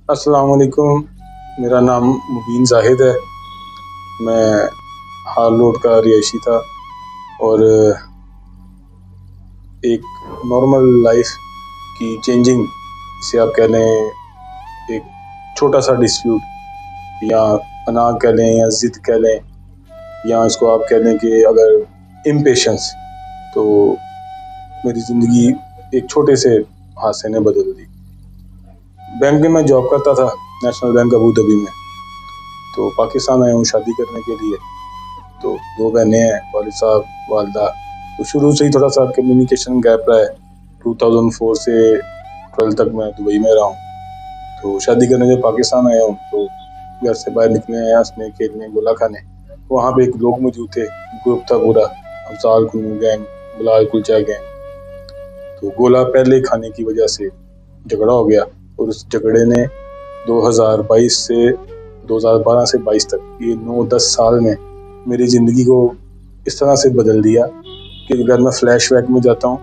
السلام علیکم، میرا نام مبین زاہد ہے۔ میں ہال روڈ کا رہائشی تھا اور ایک نارمل لائف کی چینجنگ، اسے آپ کہہ لیں ایک چھوٹا سا ڈسپیوٹ یا انا کہہ لیں یا ضد کہہ لیں یا اس کو آپ کہہ لیں کہ اگر امپیشنس، تو میری زندگی ایک چھوٹے سے حادثے نے بدل دی۔ بینک میں جاب کرتا تھا، نیشنل بینک ابوظہبی میں۔ تو پاکستان آیا ہوں شادی کرنے کے لیے۔ تو 2 بہنیں ہیں، والد صاحب والدہ۔ تو شروع سے ہی تھوڑا سا کمیونیکیشن گیپ رہا ہے۔ 2004 سے 12 تک میں دبئی میں رہا ہوں۔ تو شادی کرنے جب پاکستان آیا ہوں تو گھر سے باہر نکلے ہیں ہنسنے کھیلنے گولا کھانے۔ وہاں پہ ایک لوگ موجود تھے، گروپ تھا پورا، افضال کنو گینگ، بلال کلچا گینگ۔ تو گولا پہلے کھانے کی وجہ سے جھگڑا ہو گیا، اور اس جھگڑے نے 2012 سے 22 تک، یہ 9-10 سال میں میری زندگی کو اس طرح سے بدل دیا کہ اگر میں فلیش بیک میں جاتا ہوں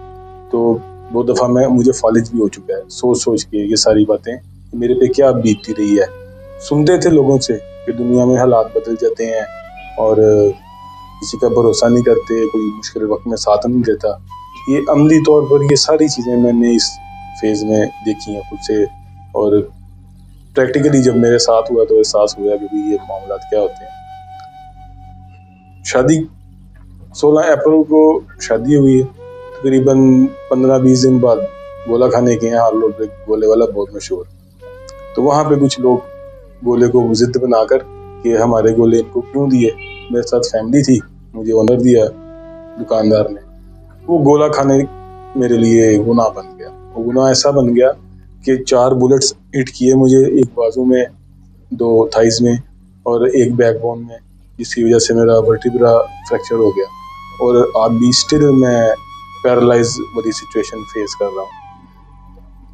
تو بہت دفعہ مجھے فالج بھی ہو چکا ہے سوچ کے یہ ساری باتیں میرے پہ کیا بیتتی رہی ہے۔ سنتے تھے لوگوں سے کہ دنیا میں حالات بدل جاتے ہیں اور کسی کا بھروسہ نہیں کرتے، کوئی مشکل وقت میں ساتھ نہیں دیتا۔ یہ عملی طور پر یہ ساری چیزیں میں نے اس فیز میں دیکھی ہیں خود سے، اور پریکٹیکلی جب میرے ساتھ ہوا تو احساس ہوا کہ یہ معاملات کیا ہوتے ہیں۔ شادی 16 اپریل کو شادی ہوئی ہے، تقریباً 15-20 دن بعد گولا کھانے کے ہیں ہال روڈ پہ، گولے والا بہت مشہور۔ تو وہاں پہ کچھ لوگ گولے کو ضد بنا کر کہ ہمارے گولے ان کو کیوں دیے، میرے ساتھ فیملی تھی، مجھے آنر دیا دکاندار نے، وہ گولا کھانے میرے لیے گناہ بن گیا۔ وہ گناہ ایسا بن گیا کہ 4 بلٹس ہٹ کیے مجھے، ایک بازو میں، 2 تھائز میں اور ایک بیک بون میں، جس کی وجہ سے میرا ورٹیبرا فریکچر ہو گیا، اور اب بھی اسٹل میں پیرالائز والی سچویشن فیس کر رہا ہوں۔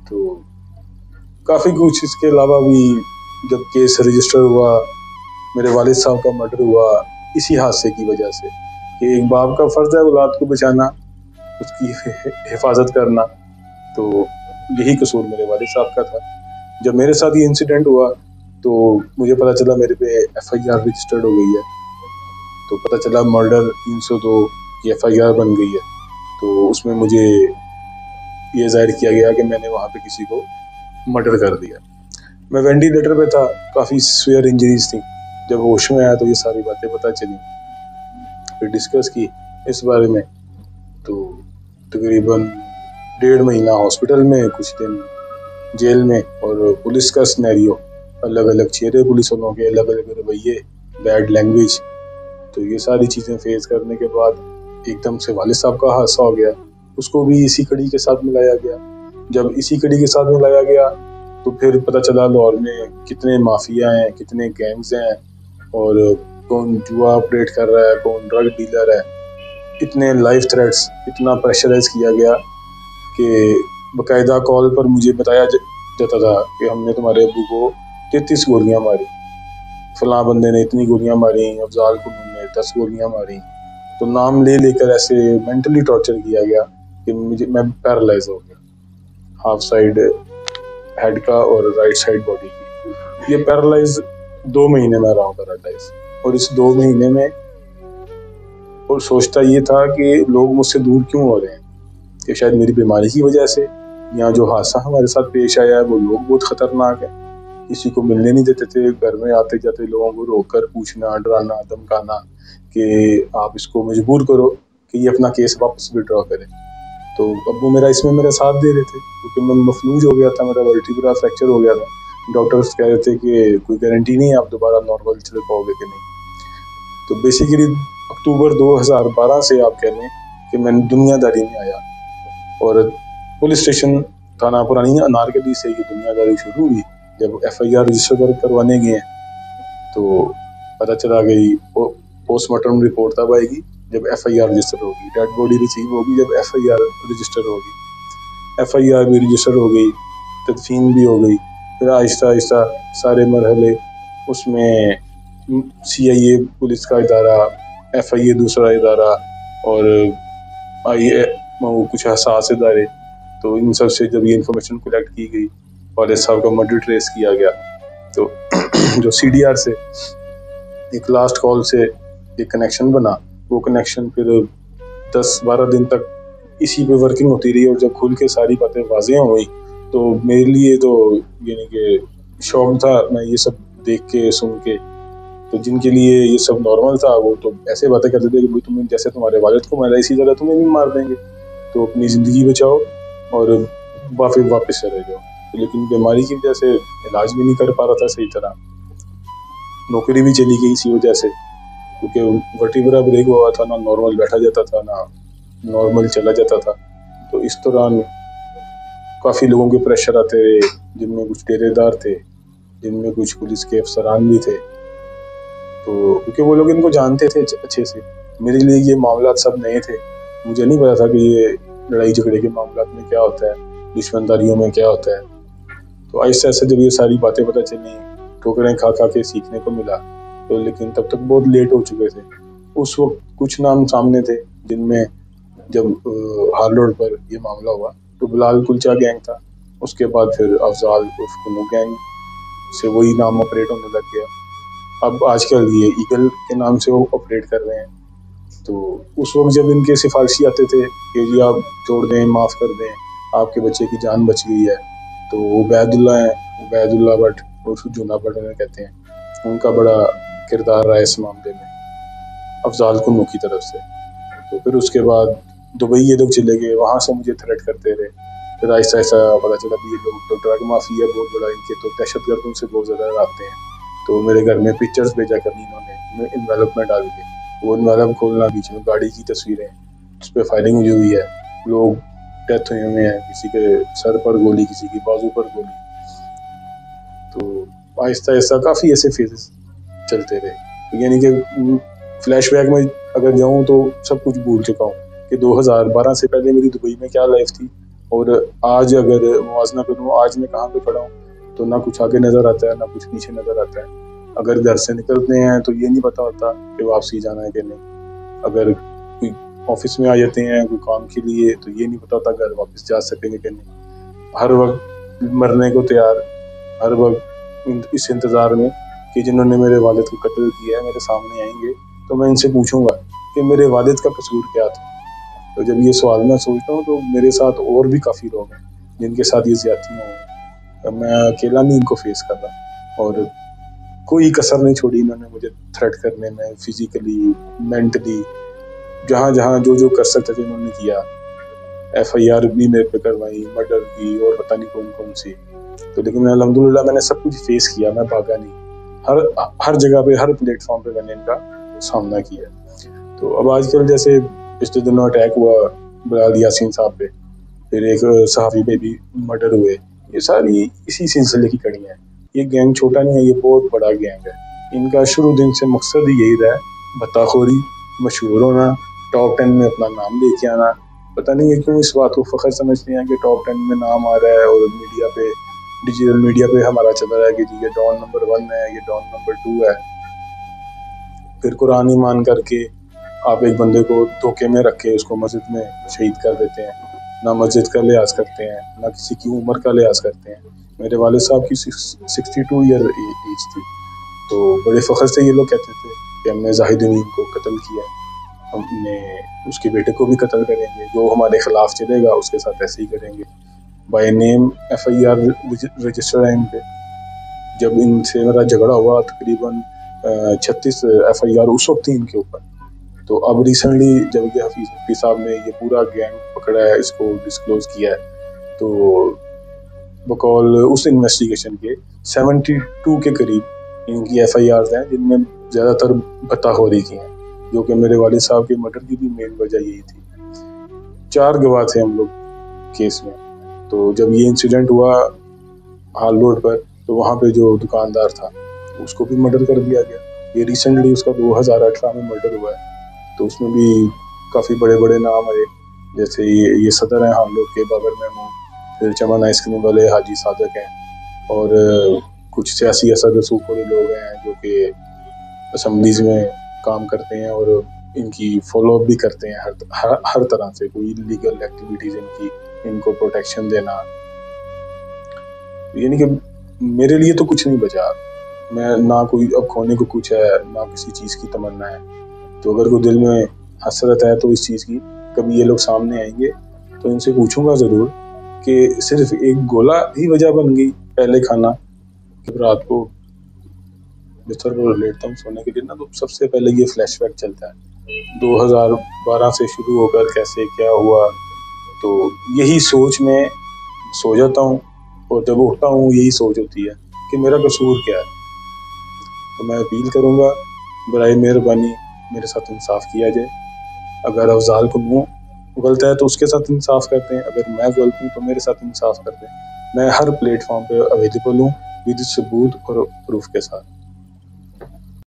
تو کافی کچھ اس کے علاوہ بھی، جب کیس رجسٹر ہوا، میرے والد صاحب کا مرڈر ہوا اسی حادثے کی وجہ سے، کہ ایک باپ کا فرض ہے اولاد کو بچانا، اس کی حفاظت کرنا، تو یہی قصور میرے والد صاحب کا تھا۔ جب میرے ساتھ یہ انسیڈنٹ ہوا تو مجھے پتا چلا میرے پہ FIR رجسٹرڈ ہو گئی ہے، تو پتا چلا مرڈر 302 کی FIR بن گئی ہے۔ تو اس میں مجھے یہ ظاہر کیا گیا کہ میں نے وہاں پہ کسی کو مرڈر کر دیا۔ میں وینٹیلیٹر پہ تھا، کافی سویئر انجریز تھیں۔ جب ہوش میں آیا تو یہ ساری باتیں پتہ چلی، پھر ڈسکس کی اس بارے میں۔ تو تقریباً 1.5 مہینہ ہاسپٹل میں، کچھ دن جیل میں، اور پولیس کا سینیریو، الگ الگ چہرے پولیس والوں کے، الگ الگ رویے، بیڈ لینگویج۔ تو یہ ساری چیزیں فیس کرنے کے بعد ایک دم سے والد صاحب کا حادثہ ہو گیا، اس کو بھی اسی کڑی کے ساتھ ملایا گیا۔ جب اسی کڑی کے ساتھ ملایا گیا تو پھر پتہ چلا لاہور میں کتنے مافیا ہیں، کتنے گینگز ہیں، اور کون جوا آپریٹ کر رہا ہے، کون ڈرگ ڈیلر ہے۔ اتنے لائف تھریٹس، اتنا پریشرائز کیا گیا کہ باقاعدہ کال پر مجھے بتایا جاتا تھا کہ ہم نے تمہارے ابو کو 33 گولیاں ماری، فلاں بندے نے اتنی گولیاں ماری، افضال کنو نے 10 گولیاں ماری۔ تو نام لے لے کر ایسے مینٹلی ٹارچر کیا گیا کہ میں پیرالائز ہو گیا، ہاف سائڈ ہیڈ کا اور رائٹ سائڈ باڈی کی۔ یہ پیرالائز 2 مہینے میں رہا ہوں پیرالائز، اور اس 2 مہینے میں اور سوچتا یہ تھا کہ لوگ مجھ سے دور کیوں ہو رہے ہیں، کہ شاید میری بیماری کی وجہ سے، یا جو حادثہ ہمارے ساتھ پیش آیا ہے وہ لوگ بہت خطرناک ہیں، کسی کو ملنے نہیں دیتے تھے، گھر میں آتے جاتے لوگوں کو روک کر پوچھنا، ڈرانا، دھمکانا کہ آپ اس کو مجبور کرو کہ یہ اپنا کیس واپس وڈرا کرے۔ تو ابو میرا اس میں میرا ساتھ دے رہے تھے، کیونکہ میں مفلوج ہو گیا تھا، میرا ورٹیبرا فریکچر ہو گیا تھا۔ ڈاکٹرز کہہ رہے تھے کہ کوئی گارنٹی نہیں ہے آپ دوبارہ نارمل چل پاؤ گے کہ نہیں۔ تو بیسیکلی اکتوبر 2012 سے آپ کہہ لیں کہ میں دنیا داری میں آیا، اور پولیس اسٹیشن تھانہ پرانی انارکلی سے یہ دنیا داری شروع ہوئی۔ جب FIR رجسٹر کروانے گئے تو پتہ چلا کہ پوسٹ مارٹم رپورٹ تب آئے گی جب FIR رجسٹر ہوگی، ڈیڈ باڈی ریسیو ہوگی جب FIR رجسٹر ہوگی۔ FIR بھی رجسٹر ہو گئی، تدفین بھی ہو گئی، پھر آہستہ آہستہ سارے مرحلے، اس میں CIA پولیس کا ادارہ، FIA دوسرا ادارہ، اور کچھ حساس ادارے، تو ان سب سے جب یہ انفارمیشن کلیکٹ کی گئی والد صاحب کا مرڈر ٹریس کیا گیا. تو جو CDR سے ایک لاسٹ کال سے ایک کنیکشن بنا, وہ کنیکشن پھر 10-12 دن تک اسی پہ ورکنگ ہوتی رہی, اور جب کھل کے ساری باتیں واضح ہو گئی تو میرے لیے تو یعنی کہ شوق تھا. میں یہ سب دیکھ کے سن کے, تو جن کے لیے یہ سب نارمل تھا وہ تو ایسے باتیں کرتے تھے کہ تمہیں جیسے تمہارے والد کو مارا اسی طرح تمہیں بھی مار دیں گے, تو اپنی زندگی بچاؤ اور واپس چلے جاؤ. لیکن بیماری کی وجہ سے علاج بھی نہیں کر پا رہا تھا صحیح طرح, نوکری بھی چلی گئی اسی وجہ سے, کیونکہ ورٹیبرا بریک ہوا تھا, نہ نارمل بیٹھا جاتا تھا نہ نارمل چلا جاتا تھا. تو اس دوران کافی لوگوں کے پریشر آتے رہے, جن میں کچھ ڈیرے دار تھے, جن میں کچھ پولیس کے افسران بھی تھے. تو کیونکہ وہ لوگ ان کو جانتے تھے اچھے سے, میرے لیے یہ معاملات سب نئے تھے. مجھے نہیں پتا تھا کہ یہ لڑائی جھگڑے کے معاملات میں کیا ہوتا ہے, دشمن داریوں میں کیا ہوتا ہے. تو آہستہ آہستہ جب یہ ساری باتیں پتہ چلی, ٹھوکریں کھا کھا کے سیکھنے کو ملا, تو لیکن تب تک بہت لیٹ ہو چکے تھے. اس وقت کچھ نام سامنے تھے, جن میں جب ہار روڈ پر یہ معاملہ ہوا تو بلال کلچا گینگ تھا, اس کے بعد پھر افضال عرف کنو گینگ سے وہی نام آپریٹ ہونے لگ گیا. اب آج کل یہ ایگل کے نام سے وہ آپریٹ کر رہے ہیں. تو اس وقت جب ان کے سفارشی آتے تھے کہ جی آپ چھوڑ دیں, معاف کر دیں, آپ کے بچے کی جان بچ گئی ہے, تو عبید اللہ ہیں, عبید اللہ بٹ عرف جونا بٹ انہیں کہتے ہیں, ان کا بڑا کردار رہا ہے اس معاملے میں افضال کنو کی طرف سے. تو پھر اس کے بعد دبئی یہ لوگ چلے گئے, وہاں سے مجھے تھریٹ کرتے رہے. پھر آہستہ آہستہ پتا چلا کہ یہ لوگ تو ڈرگ مافیا بہت بڑا, ان کے تو دہشت گردوں سے بہت زیادہ آتے ہیں. تو میرے گھر میں پکچرز بھیجا کرنی انہوں نے انویلپ میں ڈال کے, وہ انویلپ کھولنا, بیچ میں گاڑی کی تصویریں, اس پہ فائرنگ ہوئی ہوئی ہے, لوگ ڈیتھ ہوئے ہوئے ہیں, کسی کے سر پر گولی, کسی کی بازو پر گولی. تو آہستہ آہستہ کافی ایسے فیزز چلتے رہے. یعنی کہ فلیش بیک میں اگر جاؤں تو سب کچھ بھول چکا ہوں کہ 2012 سے پہلے میری دبئی میں کیا لائف تھی, اور آج اگر موازنہ کروں آج میں کہاں پہ کھڑا ہوں, تو نہ کچھ آگے نظر آتا ہے نہ کچھ پیچھے نظر آتا ہے. اگر گھر سے نکلتے ہیں تو یہ نہیں پتا ہوتا کہ واپسی جانا ہے کہ نہیں. اگر کوئی آفس میں آ جاتے ہیں کوئی کام کے لیے تو یہ نہیں پتا ہوتا گھر واپس جا سکیں گے کہ نہیں. ہر وقت مرنے کو تیار, ہر وقت اس انتظار میں کہ جنہوں نے میرے والد کو قتل کیا ہے میرے سامنے آئیں گے تو میں ان سے پوچھوں گا کہ میرے والد کا قصور کیا تھا. تو جب یہ سوال میں سوچتا ہوں تو میرے ساتھ اور بھی کافی لوگ ہیں جن کے ساتھ یہ زیادتیاں ہوئی ہیں. میں اکیلا نہیں ان کو فیس کر رہا, اور کوئی کسر نہیں چھوڑی انہوں نے مجھے تھریٹ کرنے میں, فزیکلی, مینٹلی, جہاں جہاں جو کر سکتے تھے انہوں نے کیا. FIR بھی میرے پہ کروائی, مرڈر کی, اور پتہ نہیں کون کون سی. تو لیکن الحمدللہ میں نے سب کچھ فیس کیا, میں بھاگا نہیں. ہر جگہ پہ, ہر پلیٹ فارم پہ میں نے ان کا سامنا کیا. تو اب آج کل جیسے پچھلے دنوں اٹیک ہوا بلال یاسین صاحب پہ, پھر ایک صحافی پہ بھی مرڈر ہوئے, یہ ساری اسی سلسلے کی کڑی ہیں. یہ گینگ چھوٹا نہیں ہے, یہ بہت بڑا گینگ ہے. ان کا شروع دن سے مقصد ہی یہی رہا ہے, بتا خوری, مشہور ہونا, ٹاپ 10 میں اپنا نام لے کے آنا. پتہ نہیں ہے کیوں اس بات کو فخر سمجھتے ہیں کہ ٹاپ 10 میں نام آ رہا ہے, اور میڈیا پہ, ڈیجیٹل میڈیا پہ ہمارا چل رہا ہے کہ جی یہ ڈان نمبر 1 ہے, یہ ڈان نمبر 2 ہے. پھر قرآن ایمان کر کے آپ ایک بندے کو دھوکے میں رکھ کے اس کو مسجد میں شہید کر دیتے ہیں. نہ مسجد کا لحاظ کرتے ہیں, نہ کسی کی عمر کا لحاظ کرتے ہیں. میرے والد صاحب کی 62 ایئر ایج تھی, تو بڑے فخر سے یہ لوگ کہتے تھے کہ ہم نے زاہد امین کو قتل کیا, ہم نے اس کے بیٹے کو بھی قتل کریں گے, جو ہمارے خلاف چلے گا اس کے ساتھ ایسے ہی کریں گے. بائی نیم FIR رجسٹر ہے ان پہ. جب ان سے میرا جھگڑا ہوا تقریباً 36 FIR اس وقت تھی ان کے اوپر. تو اب ریسنٹلی جب یہ حفیظ مفتی صاحب نے یہ پورا گینگ پکڑا ہے, اس کو ڈسکلوز کیا ہے, تو بقول اس انویسٹیگیشن کے 72 کے قریب ان کی FIRs ہیں, جن میں زیادہ تر بتا خوری کی ہیں, جو کہ میرے والد صاحب کے مرڈر کی بھی مین وجہ یہی تھی. 4 گواہ تھے ہم لوگ کیس میں. تو جب یہ انسیڈنٹ ہوا ہال روڈ پر, تو وہاں پہ جو دکاندار تھا اس کو بھی مرڈر کر دیا گیا. یہ ریسنٹلی اس کا 2018 میں مرڈر ہوا ہے. تو اس میں بھی کافی بڑے بڑے نام آئے, جیسے یہ صدر ہیں ہال روڈ کے بابر محمود, پھر چمن آئس کریم والے حاجی صادق ہیں, اور کچھ سیاسی اثر رسوخ والے لوگ ہیں جو کہ اسمبلیز میں کام کرتے ہیں, اور ان کی فالو اپ بھی کرتے ہیں ہر طرح سے. کوئی لیگل ایکٹیویٹیز ان کو پروٹیکشن دینا, یعنی کہ میرے لیے تو کچھ نہیں بچا، میں نہ کوئی اب کھونے کو کچھ ہے، نہ کسی چیز کی تمنا ہے. تو اگر کوئی دل میں حسرت ہے تو اس چیز کی، کبھی یہ لوگ سامنے آئیں گے تو ان سے پوچھوں گا ضرور کہ صرف ایک گولا ہی وجہ بن گئی پہلے کھانا کہ رات کو بستر پر لیٹتا ہوں سونے کے لیے نا، تو سب سے پہلے یہ فلیش بیک چلتا ہے 2012 سے شروع ہو کر کیسے کیا ہوا. تو یہی سوچ میں سو جاتا ہوں اور جب اٹھتا ہوں یہی سوچ ہوتی ہے کہ میرا قصور کیا ہے. تو میں اپیل کروں گا برائے مہربانی میرے ساتھ انصاف کیا جائے. اگر افضال کو منہ غلط ہے تو اس کے ساتھ انصاف کرتے ہیں، اگر میں غلط ہوں تو میرے ساتھ انصاف کرتے ہیں. میں ہر پلیٹ فارم پہ اویلیبل ہوں ود ثبوت اور پروف کے ساتھ.